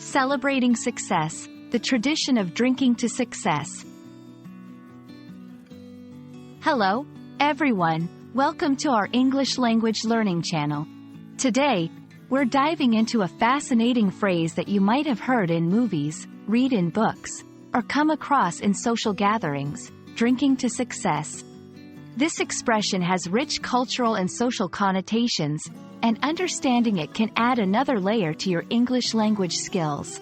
Celebrating success, the tradition of drinking to success. Hello, everyone. Welcome to our English language learning channel. Today, we're diving into a fascinating phrase that you might have heard in movies, read in books, or come across in social gatherings: drinking to success. This expression has rich cultural and social connotations, and understanding it can add another layer to your English language skills.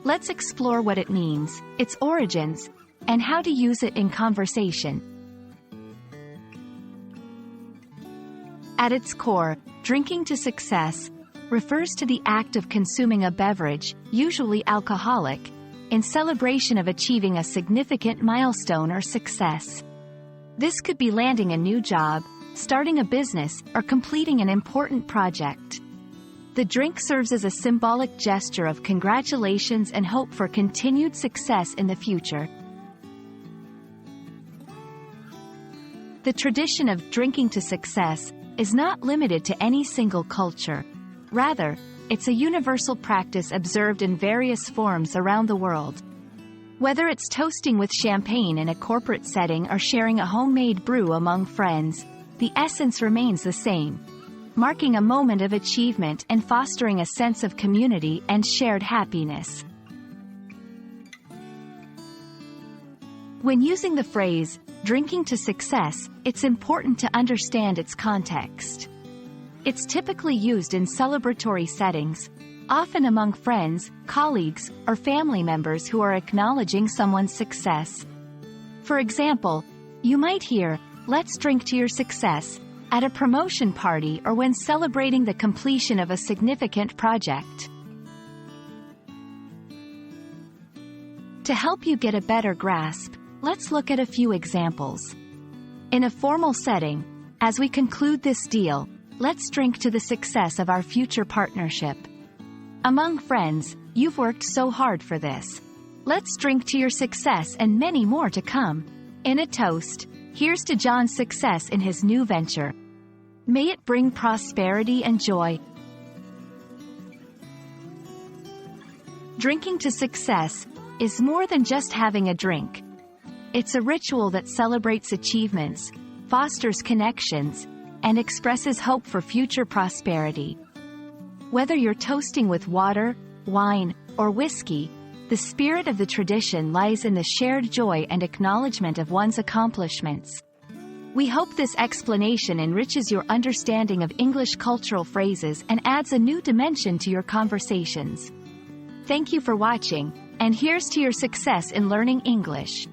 Let's explore what it means, its origins, and how to use it in conversation. At its core, drinking to success refers to the act of consuming a beverage, usually alcoholic, in celebration of achieving a significant milestone or success. This could be landing a new job, starting a business, or completing an important project. The drink serves as a symbolic gesture of congratulations and hope for continued success in the future. The tradition of drinking to success is not limited to any single culture. Rather, it's a universal practice observed in various forms around the world. Whether it's toasting with champagne in a corporate setting or sharing a homemade brew among friends, the essence remains the same: marking a moment of achievement and fostering a sense of community and shared happiness. When using the phrase, drinking to success, it's important to understand its context. It's typically used in celebratory settings, often among friends, colleagues, or family members who are acknowledging someone's success. For example, you might hear, "Let's drink to your success," at a promotion party or when celebrating the completion of a significant project. To help you get a better grasp, let's look at a few examples. In a formal setting, as we conclude this deal, let's drink to the success of our future partnership. Among friends, you've worked so hard for this. Let's drink to your success and many more to come. In a toast, here's to John's success in his new venture. May it bring prosperity and joy. Drinking to success is more than just having a drink. It's a ritual that celebrates achievements, fosters connections, and expresses hope for future prosperity. Whether you're toasting with water, wine, or whiskey, the spirit of the tradition lies in the shared joy and acknowledgement of one's accomplishments. We hope this explanation enriches your understanding of English cultural phrases and adds a new dimension to your conversations. Thank you for watching, and here's to your success in learning English.